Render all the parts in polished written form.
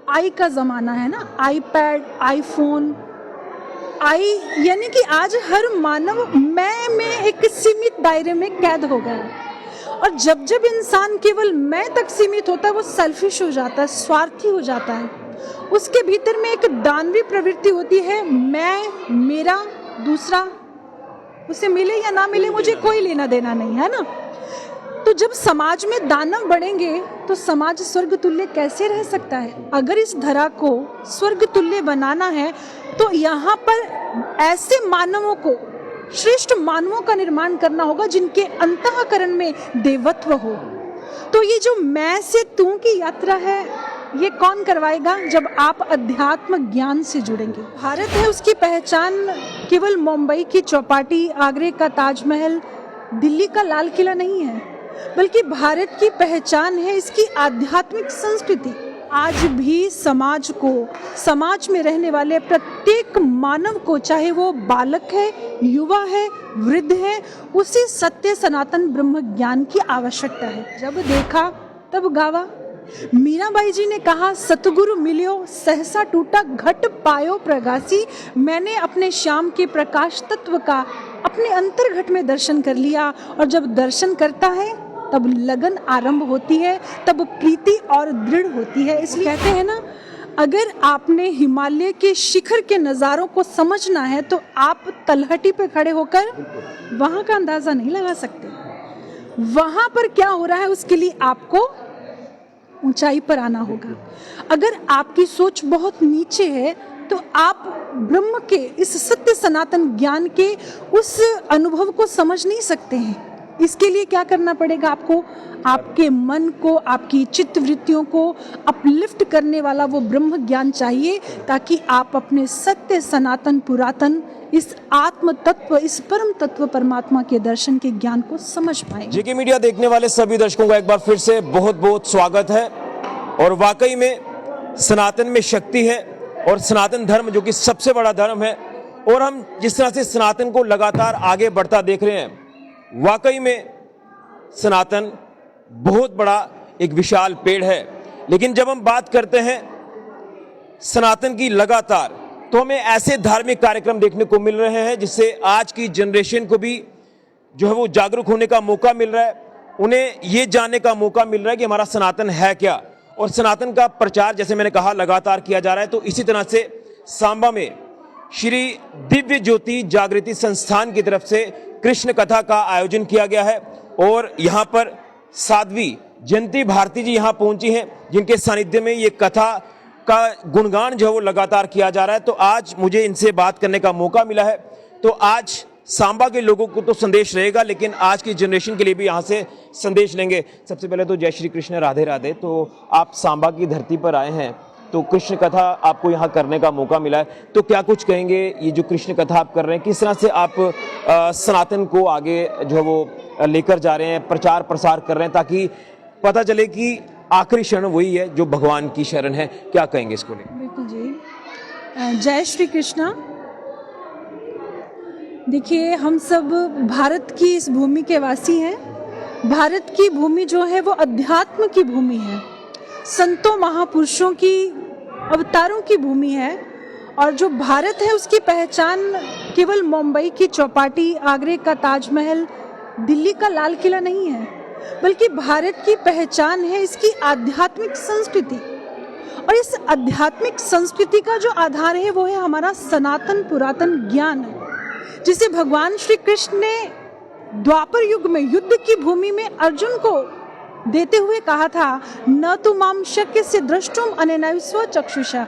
आई का ज़माना है ना, आईपैड, आईफोन, आई यानी कि आज हर मानव मैं में एक सीमित दायरे में कैद हो गया है। और जब जब इंसान केवल मैं तक सीमित होता है वो सेल्फिश हो जाता है, स्वार्थी हो जाता है। उसके भीतर में एक दानवी प्रवृत्ति होती है, मैं, मेरा, दूसरा, उसे मिले या ना मिले मुझे कोई लेना देना नहीं है ना। तो जब समाज में दानव बढ़ेंगे तो समाज स्वर्ग तुल्य कैसे रह सकता है? अगर इस धरा को स्वर्ग तुल्य बनाना है तो यहाँ पर ऐसे मानवों को, श्रेष्ठ मानवों का निर्माण करना होगा जिनके अंतःकरण में देवत्व हो। तो ये जो मैं से तू की यात्रा है ये कौन करवाएगा? जब आप अध्यात्म ज्ञान से जुड़ेंगे। भारत है उसकी पहचान केवल मुंबई की चौपाटी, आगरे का ताजमहल, दिल्ली का लाल किला नहीं है, बल्कि भारत की पहचान है इसकी आध्यात्मिक संस्कृति। आज भी समाज को, समाज में रहने वाले प्रत्येक मानव को, चाहे वो बालक है, युवा है, वृद्ध है, उसी सत्य सनातन ब्रह्म ज्ञान की आवश्यकता है। जब देखा तब गावा। मीराबाई जी ने कहा, सतगुरु मिलियो सहसा टूटा घट पायो प्रगासी। मैंने अपने श्याम के प्रकाश तत्व का अपने अंतर्घट में दर्शन कर लिया। और जब दर्शन करता है तब लगन आरंभ होती है, तब प्रीति और दृढ़ होती है। इसलिए कहते हैं ना, अगर आपने हिमालय के शिखर के नज़ारों को समझना है तो आप तलहटी पे खड़े होकर वहाँ का अंदाज़ा नहीं लगा सकते। वहाँ पर क्या हो रहा है उसके लिए आपको ऊंचाई पर आना होगा। अगर आपकी सोच बहुत नीचे है तो आप ब्रह्म के, इस सत्य सनातन ज्ञान के उस अनुभव को समझ नहीं सकते हैं। इसके लिए क्या करना पड़ेगा आपको? आपके मन को, आपकी चित्त वृत्तियों को अपलिफ्ट करने वाला वो ब्रह्म ज्ञान चाहिए, ताकि आप अपने सत्य सनातन पुरातन इस आत्म तत्व, इस परम तत्व परमात्मा के दर्शन के ज्ञान को समझ पाएंगे। जेके मीडिया देखने वाले सभी दर्शकों का एक बार फिर से बहुत बहुत स्वागत है। और वाकई में सनातन में शक्ति है और सनातन धर्म जो कि सबसे बड़ा धर्म है, और हम जिस तरह से सनातन को लगातार आगे बढ़ता देख रहे हैं, वाकई में सनातन बहुत बड़ा एक विशाल पेड़ है। लेकिन जब हम बात करते हैं सनातन की लगातार, तो हमें ऐसे धार्मिक कार्यक्रम देखने को मिल रहे हैं जिससे आज की जनरेशन को भी जो है वो जागरूक होने का मौका मिल रहा है, उन्हें ये जानने का मौका मिल रहा है कि हमारा सनातन है क्या। और सनातन का प्रचार, जैसे मैंने कहा, लगातार किया जा रहा है। तो इसी तरह से सांबा में श्री दिव्य ज्योति जागृति संस्थान की तरफ से कृष्ण कथा का आयोजन किया गया है, और यहाँ पर साध्वी जयंती भारती जी यहाँ पहुंची हैं, जिनके सानिध्य में ये कथा का गुणगान जो है वो लगातार किया जा रहा है। तो आज मुझे इनसे बात करने का मौका मिला है। तो आज सांबा के लोगों को तो संदेश रहेगा, लेकिन आज की जनरेशन के लिए भी यहाँ से संदेश लेंगे। सबसे पहले तो जय श्री कृष्ण, राधे राधे। तो आप सांबा की धरती पर आए हैं, तो कृष्ण कथा आपको यहाँ करने का मौका मिला है, तो क्या कुछ कहेंगे? ये जो कृष्ण कथा आप कर रहे हैं, किस तरह से आप सनातन को आगे जो है वो लेकर जा रहे हैं, प्रचार प्रसार कर रहे हैं, ताकि पता चले कि आखिरी शरण वही है जो भगवान की शरण है? क्या कहेंगे इसको लेकर? बिल्कुल जी, जय श्री कृष्णा। देखिए, हम सब भारत की इस भूमि के वासी हैं। भारत की भूमि जो है वो अध्यात्म की भूमि है, संतों महापुरुषों की, अवतारों की भूमि है। और जो भारत है उसकी पहचान केवल मुंबई की चौपाटी, आगरे का ताजमहल, दिल्ली का लाल किला नहीं है, बल्कि भारत की पहचान है इसकी आध्यात्मिक संस्कृति। और इस आध्यात्मिक संस्कृति का जो आधार है वो है हमारा सनातन पुरातन ज्ञान, जिसे भगवान श्री कृष्ण ने द्वापर युग में युद्ध की भूमि में अर्जुन को देते हुए कहा था, न तु माम शक्य से द्रष्टुम अनेनैव स्वचक्षुषा।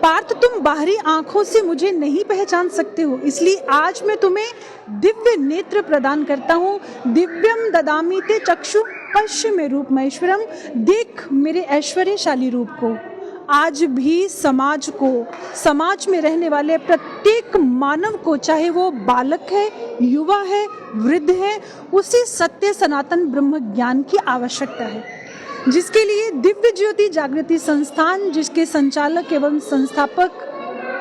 पार्थ, तुम बाहरी आंखों से मुझे नहीं पहचान सकते हो, इसलिए आज मैं तुम्हें दिव्य नेत्र प्रदान करता हूँ। दिव्यम ददामि ते चक्षु पश्य में रूप महेश्वरम, देख मेरे ऐश्वर्यशाली रूप को। आज भी समाज को, समाज में रहने वाले प्रत्येक मानव को, चाहे वो बालक है, युवा है, वृद्ध है, उसी सत्य सनातन ब्रह्म ज्ञान की आवश्यकता है, जिसके लिए दिव्य ज्योति जागृति संस्थान, जिसके संचालक एवं संस्थापक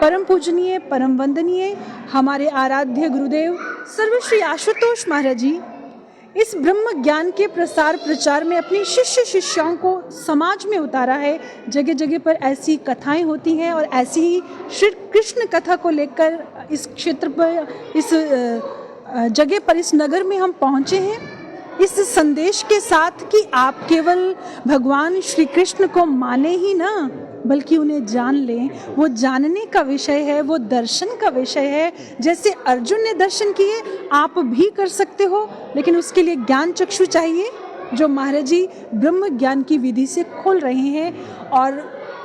परम पूजनीय, परम वंदनीय हमारे आराध्य गुरुदेव सर्वश्री आशुतोष महाराज जी, इस ब्रह्म ज्ञान के प्रसार प्रचार में अपनी शिष्य शिष्याओं को समाज में उतारा है। जगह जगह पर ऐसी कथाएं होती हैं और ऐसी ही श्री कृष्ण कथा को लेकर इस क्षेत्र पर, इस जगह पर, इस नगर में हम पहुंचे हैं इस संदेश के साथ कि आप केवल भगवान श्री कृष्ण को माने ही ना, बल्कि उन्हें जान लें। वो जानने का विषय है, वो दर्शन का विषय है। जैसे अर्जुन ने दर्शन किए, आप भी कर सकते हो, लेकिन उसके लिए ज्ञान चक्षु चाहिए, जो महाराज जी ब्रह्म ज्ञान की विधि से खोल रहे हैं और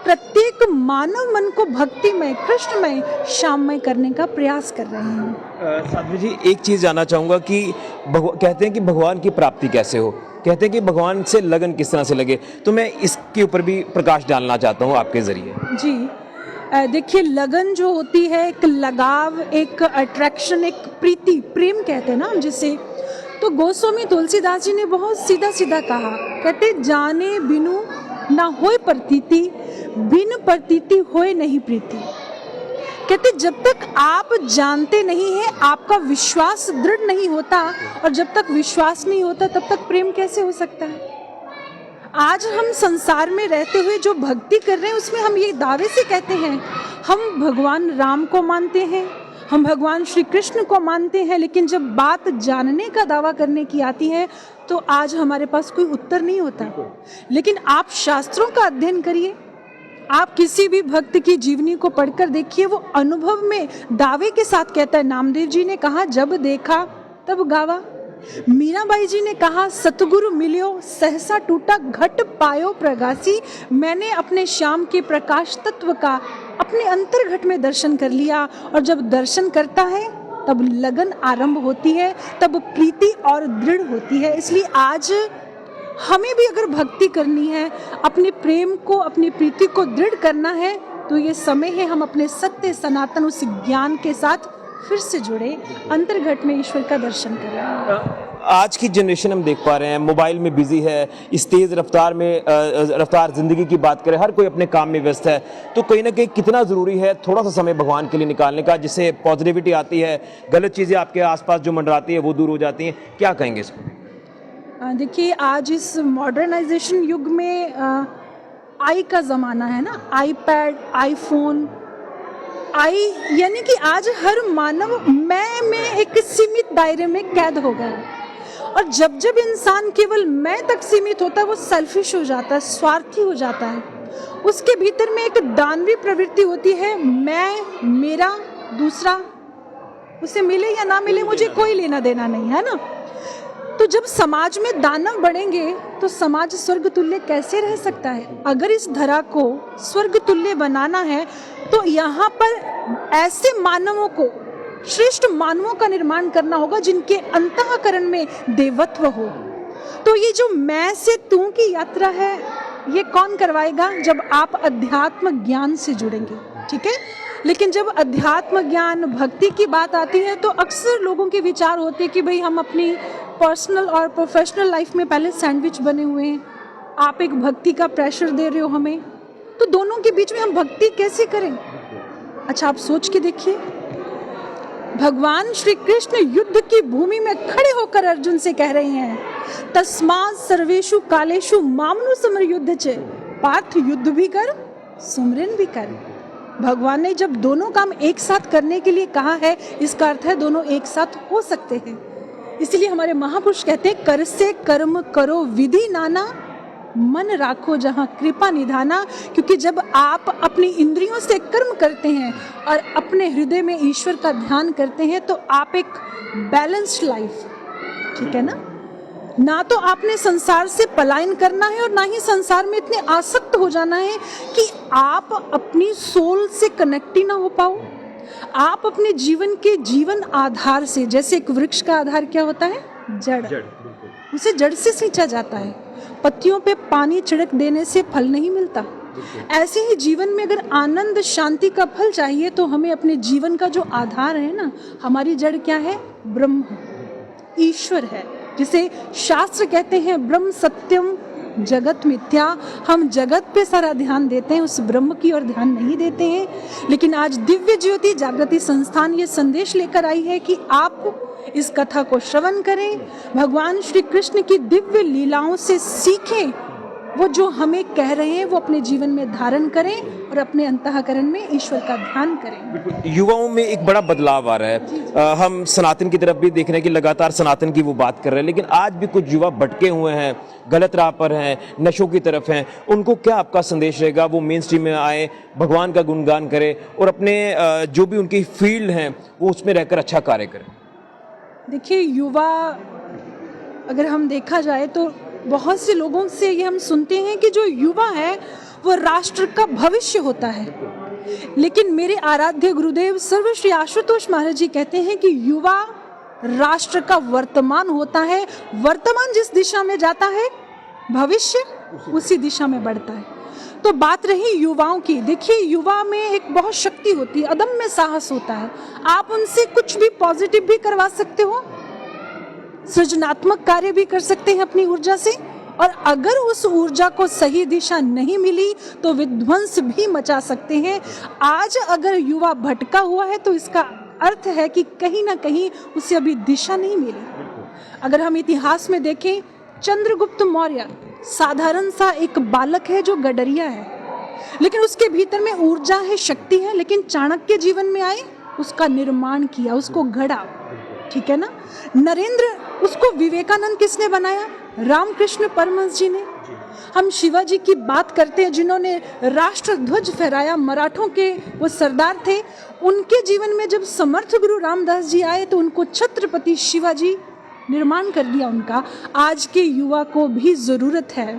प्रत्येक मानव मन को भक्तिमय, कृष्णमय, श्याममय करने का प्रयास कर रहे हैं। साध्वी जी, एक चीज़ जानना चाहूँगा कि कहते हैं कि भगवान की प्राप्ति कैसे हो, कहते हैं कि भगवान से लगन किस तरह से लगे, तो मैं इसके ऊपर भी प्रकाश डालना चाहता हूँ आपके ज़रिए। जी, देखिए, लगन जो होती है, एक लगाव, एक अट्रैक्शन, एक प्रीति, प्रेम कहते हैं ना जिसे, तो गोस्वामी तुलसीदास जी ने बहुत सीधा सीधा कहा, कहते जाने बिनु ना होए प्रतीति, बिन प्रतीति होए नहीं प्रीति। कहते जब तक आप जानते नहीं हैं, आपका विश्वास दृढ़ नहीं होता, और जब तक विश्वास नहीं होता तब तक प्रेम कैसे हो सकता है। आज हम संसार में रहते हुए जो भक्ति कर रहे हैं, उसमें हम ये दावे से कहते हैं हम भगवान राम को मानते हैं, हम भगवान श्री कृष्ण को मानते हैं, लेकिन जब बात जानने का दावा करने की आती है तो आज हमारे पास कोई उत्तर नहीं होता। लेकिन आप शास्त्रों का अध्ययन करिए, आप किसी भी भक्त की जीवनी को पढ़कर देखिए, वो अनुभव में दावे के साथ कहता है। नामदेव जी ने कहा, जब देखा तब गावा। मीराबाई जी ने कहा, सतगुरु मिलियो सहसा टूटा घट पायो प्रगासी। मैंने अपने श्याम के प्रकाश तत्व का अपने अंतर्घट में दर्शन कर लिया, और जब दर्शन करता है तब लगन आरंभ होती है, तब प्रीति और दृढ़ होती है। इसलिए आज हमें भी अगर भक्ति करनी है, अपने प्रेम को, अपनी प्रीति को दृढ़ करना है, तो ये समय है हम अपने सत्य सनातन उस ज्ञान के साथ फिर से जुड़े, अंतर्घट में ईश्वर का दर्शन करें। आज की जनरेशन हम देख पा रहे हैं मोबाइल में बिजी है, इस तेज़ रफ्तार ज़िंदगी की बात करें, हर कोई अपने काम में व्यस्त है, तो कहीं ना कहीं कितना ज़रूरी है थोड़ा सा समय भगवान के लिए निकालने का, जिससे पॉजिटिविटी आती है, गलत चीज़ें आपके आसपास जो मंडराती है वो दूर हो जाती हैं। क्या कहेंगे इसको? देखिए, आज इस मॉडर्नाइजेशन युग में आई का ज़माना है ना, आईपैड, आईफोन, यानी कि आज हर मानव मैं में एक सीमित दायरे में कैद हो गया है। और जब जब इंसान केवल मैं तक सीमित होता है, वो सेल्फिश हो जाता है, स्वार्थी हो जाता है। उसके भीतर में एक दानवी प्रवृत्ति होती है, मैं, मेरा, दूसरा, उसे मिले या ना मिले मुझे कोई लेना देना नहीं है ना। तो जब समाज में दानव बढ़ेंगे तो समाज स्वर्ग तुल्य कैसे रह सकता है। अगर इस धरा को स्वर्ग तुल्य बनाना है तो यहाँ पर ऐसे मानवों को, श्रेष्ठ मानवों का निर्माण करना होगा जिनके अंतःकरण में देवत्व हो। तो ये जो मैं से तू की यात्रा है, ये कौन करवाएगा? जब आप अध्यात्म ज्ञान से जुड़ेंगे, ठीक है। लेकिन जब अध्यात्म ज्ञान, भक्ति की बात आती है तो अक्सर लोगों के विचार होते हैं कि भाई हम अपनी पर्सनल और प्रोफेशनल लाइफ में पहले सैंडविच बने हुए हैं, आप एक भक्ति का प्रेशर दे रहे हो हमें, तो दोनों के बीच में हम भक्ति कैसे करें? अच्छा, आप सोच के देखिए, भगवान श्री कृष्ण युद्ध की भूमि में खड़े होकर अर्जुन से कह रहे हैं, तस्मात् सर्वेषु कालेषु मामनु समर युद्ध च, पार्थ युद्ध भी कर, सुमरन भी कर। भगवान ने जब दोनों काम एक साथ करने के लिए कहा है, इसका अर्थ है दोनों एक साथ हो सकते हैं। इसलिए हमारे महापुरुष कहते हैं, कर से कर्म करो विधि नाना, मन राखो जहाँ कृपा निधाना। क्योंकि जब आप अपनी इंद्रियों से कर्म करते हैं और अपने हृदय में ईश्वर का ध्यान करते हैं, तो आप एक बैलेंस्ड लाइफ, ठीक है ना तो आपने संसार से पलायन करना है और ना ही संसार में इतने आसक्त हो जाना है कि आप अपनी सोल से कनेक्ट ही ना हो पाओ। आप अपने जीवन के जीवन आधार से, जैसे एक वृक्ष का आधार क्या होता है? जड़, उसे जड़ से सींचा जाता है। पत्तियों पे पानी छिड़क देने से फल नहीं मिलता। ऐसे ही जीवन में अगर आनंद शांति का फल चाहिए तो हमें अपने जीवन का जो आधार है ना, हमारी जड़ क्या है? ब्रह्म, ईश्वर है, जिसे शास्त्र कहते हैं ब्रह्म सत्यम जगत मिथ्या। हम जगत पे सारा ध्यान देते हैं, उस ब्रह्म की ओर ध्यान नहीं देते हैं। लेकिन आज दिव्य ज्योति जागृति संस्थान ये संदेश लेकर आई है कि आप इस कथा को श्रवण करें, भगवान श्री कृष्ण की दिव्य लीलाओं से सीखें, वो जो हमें कह रहे हैं वो अपने जीवन में धारण करें और अपने अंतःकरण में ईश्वर का ध्यान करें। युवाओं में एक बड़ा बदलाव आ रहा है। हम सनातन की तरफ भी देख रहे हैं कि लगातार सनातन की वो बात कर रहे हैं, लेकिन आज भी कुछ युवा भटके हुए हैं, गलत राह पर हैं, नशों की तरफ हैं। उनको क्या आपका संदेश रहेगा? वो मेन स्ट्रीम में आए, भगवान का गुणगान करें और अपने जो भी उनकी फील्ड हैं वो उसमें रहकर अच्छा कार्य करें। देखिए, युवा अगर हम देखा जाए तो बहुत से लोगों से ये हम सुनते हैं कि जो युवा है वो राष्ट्र का भविष्य होता है, लेकिन मेरे आराध्य गुरुदेव सर्वश्री आशुतोष महाराज जी कहते हैं कि युवा राष्ट्र का वर्तमान होता है। वर्तमान जिस दिशा में जाता है, भविष्य उसी दिशा में बढ़ता है। तो बात रही युवाओं की, देखिए युवा में एक बहुत शक्ति होती है, अदम्य साहस होता है। आप उनसे कुछ भी पॉजिटिव भी करवा सकते हो, सृजनात्मक कार्य भी कर सकते हैं अपनी ऊर्जा से, और अगर उस ऊर्जा को सही दिशा नहीं मिली तो विध्वंस भी मचा सकते हैं। आज अगर युवा भटका हुआ है तो इसका अर्थ है कि कहीं ना कहीं उसे अभी दिशा नहीं मिली। अगर हम इतिहास में देखें, चंद्रगुप्त मौर्य साधारण सा एक बालक है जो गडरिया है, लेकिन उसके भीतर में ऊर्जा है, शक्ति है, लेकिन चाणक्य जीवन में आए, उसका निर्माण किया, उसको गढ़ा, ठीक है ना। नरेंद्र, उसको विवेकानंद किसने बनाया? रामकृष्ण परमहंस जी ने। हम शिवाजी की बात करते हैं जिन्होंने राष्ट्र ध्वज फहराया, मराठों के वो सरदार थे। उनके जीवन में जब समर्थ गुरु रामदास जी आए तो उनको छत्रपति शिवाजी निर्माण कर दिया उनका। आज के युवा को भी जरूरत है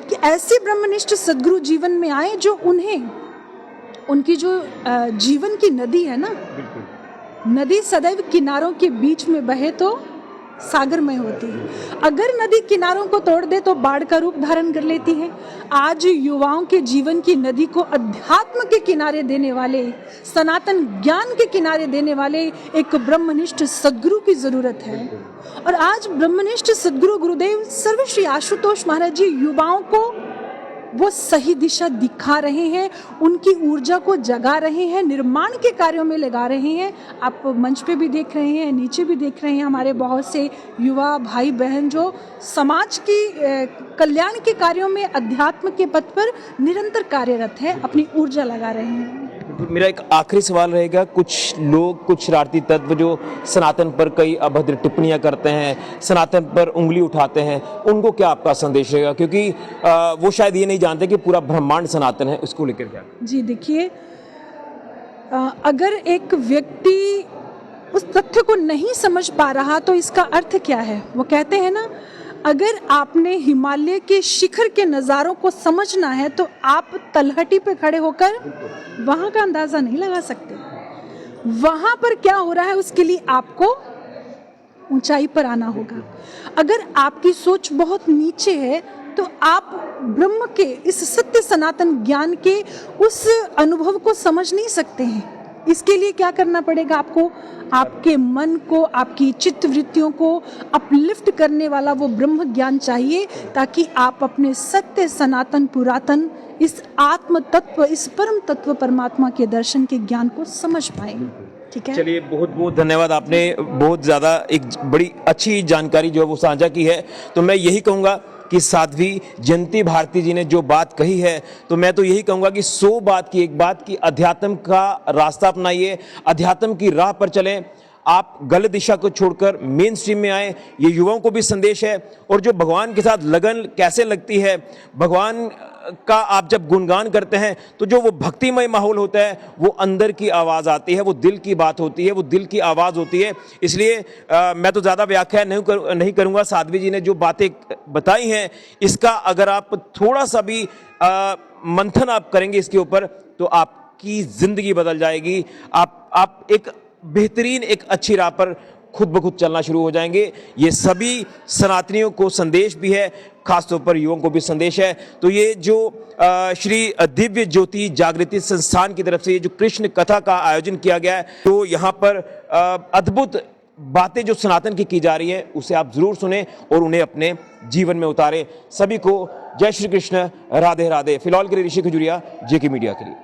कि ऐसे ब्रह्मनिष्ठ सदगुरु जीवन में आए जो उन्हें, उनकी जो जीवन की नदी है ना, नदी सदैव किनारों के बीच में बहे तो सागरमय होती है। अगर नदी किनारों को तोड़ दे तो बाढ़ का रूप धारण कर लेती है। आज युवाओं के जीवन की नदी को अध्यात्म के किनारे देने वाले, सनातन ज्ञान के किनारे देने वाले एक ब्रह्मनिष्ठ सदगुरु की जरूरत है। और आज ब्रह्मनिष्ठ सदगुरु गुरुदेव सर्वश्री आशुतोष महाराज जी युवाओं को वो सही दिशा दिखा रहे हैं, उनकी ऊर्जा को जगा रहे हैं, निर्माण के कार्यों में लगा रहे हैं। आप मंच पे भी देख रहे हैं, नीचे भी देख रहे हैं, हमारे बहुत से युवा भाई बहन जो समाज की कल्याण के कार्यों में अध्यात्म के पथ पर निरंतर कार्यरत है, अपनी ऊर्जा लगा रहे हैं। मेरा एक आखिरी सवाल रहेगा, कुछ लोग, कुछ शरारती तत्व जो सनातन पर कई अभद्र टिप्पणियां करते हैं, सनातन पर उंगली उठाते हैं, उनको क्या आपका संदेश रहेगा? क्योंकि वो शायद ये नहीं जानते कि पूरा ब्रह्मांड सनातन है, उसको लेकर क्या? जी देखिए, अगर एक व्यक्ति उस तथ्य को नहीं समझ पा रहा तो इसका अर्थ क्या है? वो कहते हैं ना, अगर आपने हिमालय के शिखर के नज़ारों को समझना है तो आप तलहटी पे खड़े होकर वहाँ का अंदाज़ा नहीं लगा सकते। वहाँ पर क्या हो रहा है उसके लिए आपको ऊंचाई पर आना होगा। अगर आपकी सोच बहुत नीचे है तो आप ब्रह्म के, इस सत्य सनातन ज्ञान के उस अनुभव को समझ नहीं सकते हैं। इसके लिए क्या करना पड़ेगा आपको? आपके मन को, आपकी चित्त वृत्तियों को अपलिफ्ट करने वाला वो ब्रह्म ज्ञान चाहिए, ताकि आप अपने सत्य सनातन पुरातन इस आत्म तत्व, इस परम तत्व परमात्मा के दर्शन के ज्ञान को समझ पाए। ठीक है, चलिए, बहुत बहुत धन्यवाद। आपने बहुत ज़्यादा एक बड़ी अच्छी जानकारी जो है वो साझा की है। तो मैं यही कहूँगा कि साध्वी जयंती भारती जी ने जो बात कही है, तो मैं तो यही कहूँगा कि 100 बात की एक बात की अध्यात्म का रास्ता अपनाइए, अध्यात्म की राह पर चलें। आप गलत दिशा को छोड़कर मेन स्ट्रीम में आए, ये युवाओं को भी संदेश है। और जो भगवान के साथ लगन कैसे लगती है, भगवान का आप जब गुणगान करते हैं तो जो वो भक्तिमय माहौल होता है, वो अंदर की आवाज़ आती है, वो दिल की बात होती है, वो दिल की आवाज़ होती है। इसलिए मैं तो ज़्यादा व्याख्या नहीं करूँगा। साध्वी जी ने जो बातें बताई हैं, इसका अगर आप थोड़ा सा भी मंथन आप करेंगे इसके ऊपर, तो आपकी ज़िंदगी बदल जाएगी। आप एक बेहतरीन, एक अच्छी राह पर खुद ब खुद चलना शुरू हो जाएंगे। ये सभी सनातनियों को संदेश भी है, खासतौर पर युवाओं को भी संदेश है। तो ये जो श्री दिव्य ज्योति जागृति संस्थान की तरफ से ये जो कृष्ण कथा का आयोजन किया गया है, तो यहाँ पर अद्भुत बातें जो सनातन की जा रही है, उसे आप जरूर सुने और उन्हें अपने जीवन में उतारें। सभी को जय श्री कृष्ण, राधे राधे। फिलहाल के लिए ऋषि खजुरिया, जेके मीडिया के लिए।